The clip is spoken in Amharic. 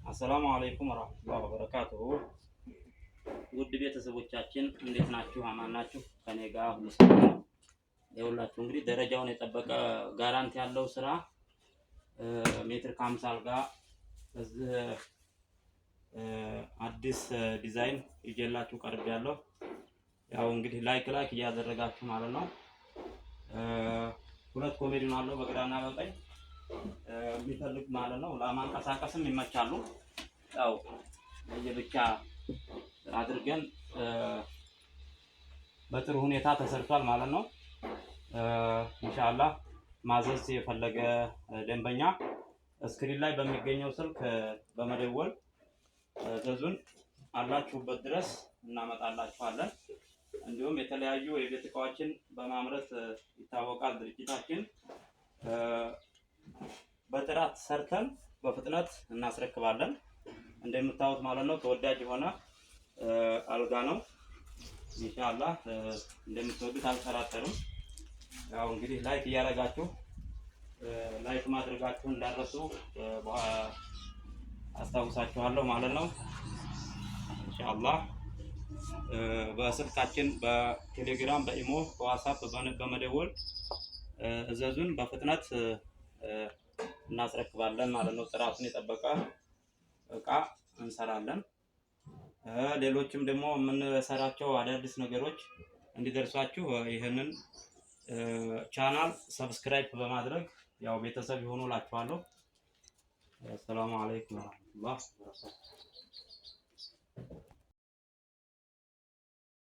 አሰላሙ አለይኩም ወራህመቱላሂ ወበረካቱሁ። ውድ ቤተሰቦቻችን እንዴት ናችሁ? አማን ናችሁ? ከኔ ጋር ሁሉ ሰላም ነው። ይኸውላችሁ እንግዲህ ደረጃውን የጠበቀ ጋራንቲ ያለው ስራ ሜትር ከ50 አልጋ እዚህ አዲስ ዲዛይን ይዤላችሁ ቀርቤያለሁ። ያው እንግዲህ ላይክ እያደረጋችሁ ማለት ነው። ሁለት ኮሜዲን አለው በግራና በቀኝ የሚፈልግ ማለት ነው። ለማንቀሳቀስም ይመቻሉ። ያው ለየብቻ አድርገን በጥሩ ሁኔታ ተሰርቷል ማለት ነው። ኢንሻአላህ ማዘዝ የፈለገ ደንበኛ ስክሪን ላይ በሚገኘው ስልክ በመደወል ዘዙን አላችሁበት ድረስ እናመጣላችኋለን። እንዲሁም የተለያዩ የቤት እቃዎችን በማምረት ይታወቃል ድርጅታችን። በጥራት ሰርተን በፍጥነት እናስረክባለን። እንደምታዩት ማለት ነው ተወዳጅ የሆነ አልጋ ነው። ኢንሻአላህ እንደምትወዱት አልጠራጠርም። ያው እንግዲህ ላይክ እያደረጋችሁ ላይክ ማድረጋችሁ እንዳትረሱ አስታውሳችኋለሁ ማለት ነው። ኢንሻአላህ በስልካችን በቴሌግራም በኢሞ በዋትስአፕ በመደወል እዘዙን በፍጥነት እናስረክባለን ማለት ነው። ጥራቱን የጠበቀ እቃ እንሰራለን። ሌሎችም ደግሞ የምንሰራቸው አዳዲስ ነገሮች እንዲደርሷችሁ ይህንን ቻናል ሰብስክራይብ በማድረግ ያው ቤተሰብ ይሆኑ እላችኋለሁ። ሰላም አለይኩም ወራህመቱላህ ወበረካቱሁ።